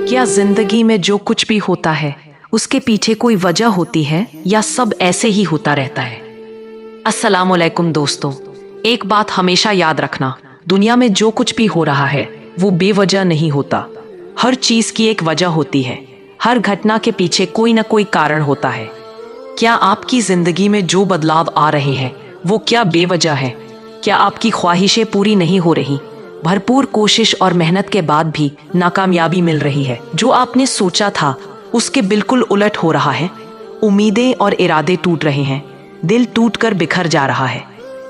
क्या जिंदगी में जो कुछ भी होता है उसके पीछे कोई वजह होती है या सब ऐसे ही होता रहता है? अस्सलामुअलैकुम दोस्तों, एक बात हमेशा याद रखना, दुनिया में जो कुछ भी हो रहा है वो बेवजह नहीं होता। हर चीज की एक वजह होती है। हर घटना के पीछे कोई ना कोई कारण होता है। क्या आपकी जिंदगी में जो बदलाव आ रहे हैं वो क्या बेवजह है? क्या आपकी ख्वाहिशें पूरी नहीं हो रही? भरपूर कोशिश और मेहनत के बाद भी नाकामयाबी मिल रही है। जो आपने सोचा था उसके बिल्कुल उलट हो रहा है। उम्मीदें और इरादे टूट रहे हैं। दिल टूट कर बिखर जा रहा है।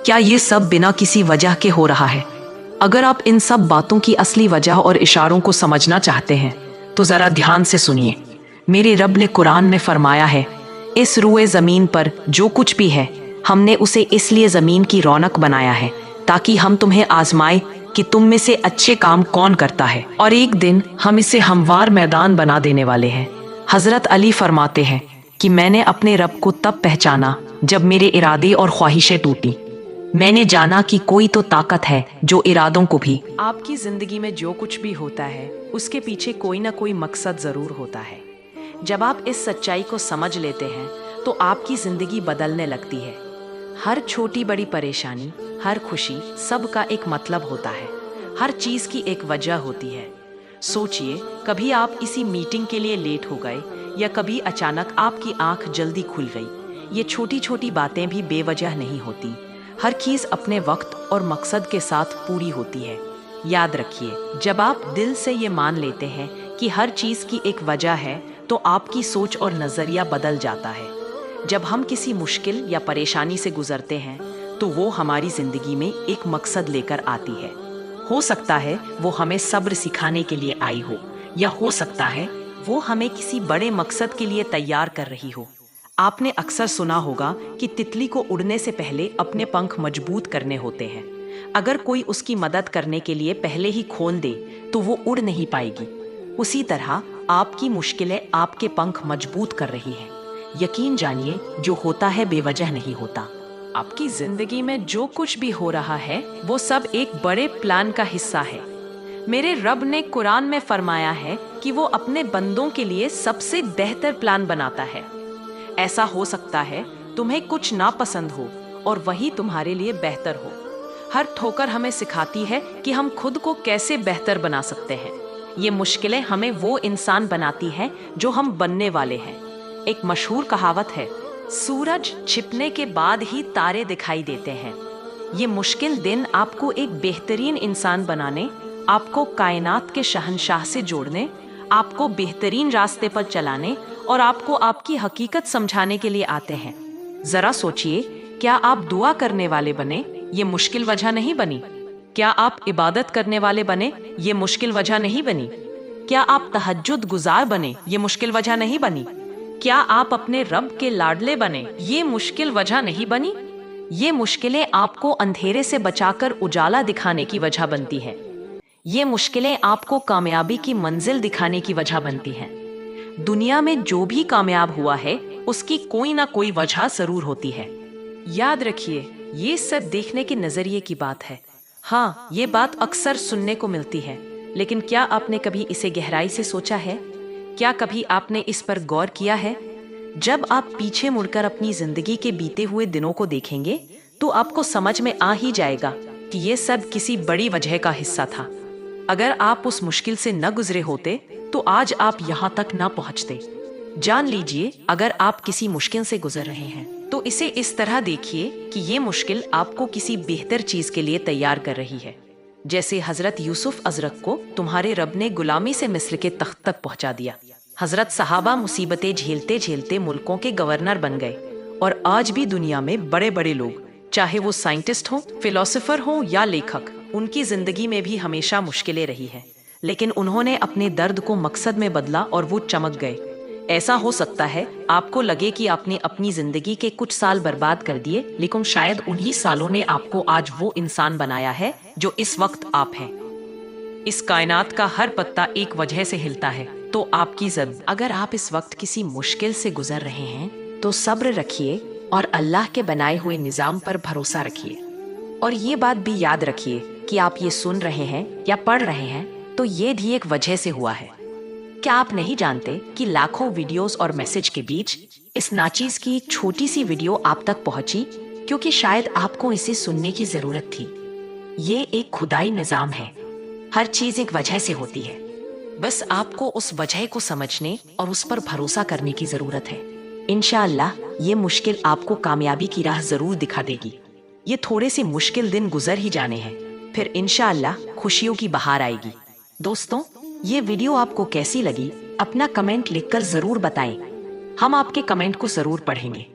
क्या ये सब बिना किसी वजह के हो रहा है? अगर आप इन सब बातों की असली वजह और इशारों को समझना चाहते हैं तो जरा ध्यान से सुनिए। मेरे रब ने कुरान में फरमाया है, इस रुए जमीन पर जो कुछ भी है हमने उसे इसलिए जमीन की रौनक बनाया है ताकि हम तुम्हें आजमाए कि तुम में से अच्छे काम कौन करता है, और एक दिन हम इसे हमवार मैदान बना देने वाले हैं। हजरत अली फरमाते हैं कि मैंने अपने रब को तब पहचाना जब मेरे इरादे और ख्वाहिशें टूटी। मैंने जाना कि कोई तो ताकत है जो इरादों को भी। आपकी जिंदगी में जो कुछ भी होता है उसके पीछे कोई ना कोई मकसद जरूर होता है। जब आप इस सच्चाई को समझ लेते हैं तो आपकी जिंदगी बदलने लगती है। हर छोटी बड़ी परेशानी, हर खुशी, सब का एक मतलब होता है। हर चीज की एक वजह होती है। सोचिए, कभी आप इसी मीटिंग के लिए लेट हो गए या कभी अचानक आपकी आंख जल्दी खुल गई। ये छोटी छोटी बातें भी बेवजह नहीं होती। हर चीज अपने वक्त और मकसद के साथ पूरी होती है। याद रखिए, जब आप दिल से ये मान लेते हैं कि हर चीज की एक वजह है तो आपकी सोच और नजरिया बदल जाता है। जब हम किसी मुश्किल या परेशानी से गुजरते हैं तो वो हमारी जिंदगी में एक मकसद लेकर आती है। हो सकता है वो हमें सब्र सिखाने के लिए आई हो, या हो सकता है वो हमें किसी बड़े मकसद के लिए तैयार कर रही हो। आपने अक्सर सुना होगा कि तितली को उड़ने से पहले अपने पंख मजबूत करने होते हैं। अगर कोई उसकी मदद करने के लिए पहले ही खोल दे तो वो उड़ नहीं पाएगी। उसी तरह आपकी मुश्किलें आपके पंख मजबूत कर रही हैं। यकीन जानिए, जो होता है बेवजह नहीं होता। आपकी जिंदगी में जो कुछ भी हो रहा है वो सब एक बड़े प्लान का हिस्सा है। मेरे रब ने कुरान में फरमाया है कि वो अपने बंदों के लिए सबसे बेहतर प्लान बनाता है। ऐसा हो सकता है तुम्हें कुछ नापसंद हो और वही तुम्हारे लिए बेहतर हो। हर ठोकर हमें सिखाती है कि हम खुद को कैसे बेहतर बना सकते हैं। ये मुश्किलें हमें वो इंसान बनाती हैं जो हम बनने वाले हैं। एक मशहूर कहावत है, सूरज छिपने के बाद ही तारे दिखाई देते हैं। ये मुश्किल दिन आपको एक बेहतरीन इंसान बनाने, आपको कायनात के शहंशाह से जोड़ने, आपको बेहतरीन रास्ते पर चलाने और आपको आपकी हकीकत समझाने के लिए आते हैं। जरा सोचिए, क्या आप दुआ करने वाले बने, ये मुश्किल वजह नहीं बनी? क्या आप इबादत करने वाले बने, ये मुश्किल वजह नहीं बनी? क्या आप तहज्जुद गुजार बने, ये मुश्किल वजह नहीं बनी? क्या आप अपने रब के लाडले बने, ये मुश्किल वजह नहीं बनी? ये मुश्किलें आपको अंधेरे से बचाकर उजाला दिखाने की वजह बनती है। ये मुश्किलें आपको कामयाबी की मंजिल दिखाने की वजह बनती हैं। दुनिया में जो भी कामयाब हुआ है उसकी कोई ना कोई वजह जरूर होती है। याद रखिए, ये सब देखने के नजरिए की बात है। हाँ, ये बात अक्सर सुनने को मिलती है, लेकिन क्या आपने कभी इसे गहराई से सोचा है? क्या कभी आपने इस पर गौर किया है? जब आप पीछे मुड़कर अपनी जिंदगी के बीते हुए दिनों को देखेंगे तो आपको समझ में आ ही जाएगा कि ये सब किसी बड़ी वजह का हिस्सा था। अगर आप उस मुश्किल से न गुजरे होते तो आज आप यहाँ तक न पहुँचते। जान लीजिए, अगर आप किसी मुश्किल से गुजर रहे हैं तो इसे इस तरह देखिए कि ये मुश्किल आपको किसी बेहतर चीज के लिए तैयार कर रही है। जैसे हजरत यूसुफ अजरक को तुम्हारे रब ने गुलामी से मिस्र के तख्त तक पहुंचा दिया। हजरत सहाबा मुसीबतें झेलते झेलते मुल्कों के गवर्नर बन गए, और आज भी दुनिया में बड़े बड़े लोग, चाहे वो साइंटिस्ट हो, फिलोसोफर हो या लेखक, उनकी जिंदगी में भी हमेशा मुश्किलें रही हैं, लेकिन उन्होंने अपने दर्द को मकसद में बदला और वो चमक गए। ऐसा हो सकता है आपको लगे कि आपने अपनी जिंदगी के कुछ साल बर्बाद कर दिए, लेकिन शायद उन्हीं सालों ने आपको आज वो इंसान बनाया है जो इस वक्त आप हैं। इस कायनात का हर पत्ता एक वजह से हिलता है, तो आपकी जिद। अगर आप इस वक्त किसी मुश्किल से गुजर रहे हैं तो सब्र रखिए और अल्लाह के बनाए हुए निजाम पर भरोसा रखिए। और ये बात भी याद रखिए, कि आप ये सुन रहे हैं या पढ़ रहे हैं तो ये भी एक वजह से हुआ है। क्या आप नहीं जानते कि लाखों वीडियोस और मैसेज के बीच इस नाचीज की एक छोटी सी वीडियो आप तक पहुंची क्योंकि शायद आपको इसे सुनने की जरूरत थी। ये एक खुदाई निजाम है। हर चीज एक वजह से होती है, बस आपको उस वजह को समझने और उस पर भरोसा करने की जरूरत है। इंशाअल्लाह ये मुश्किल आपको कामयाबी की राह जरूर दिखा देगी। ये थोड़े से मुश्किल दिन गुजर ही जाने हैं, फिर इंशाअल्लाह खुशियों की बहार आएगी। दोस्तों, ये वीडियो आपको कैसी लगी अपना कमेंट लिखकर जरूर बताएं। हम आपके कमेंट को जरूर पढ़ेंगे।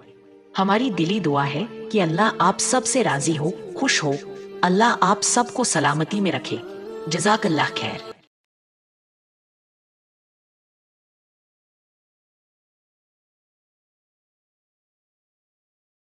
हमारी दिली दुआ है कि अल्लाह आप सब से राजी हो, खुश हो। अल्लाह आप सबको सलामती में रखे। जज़ाकल्लाह खैर।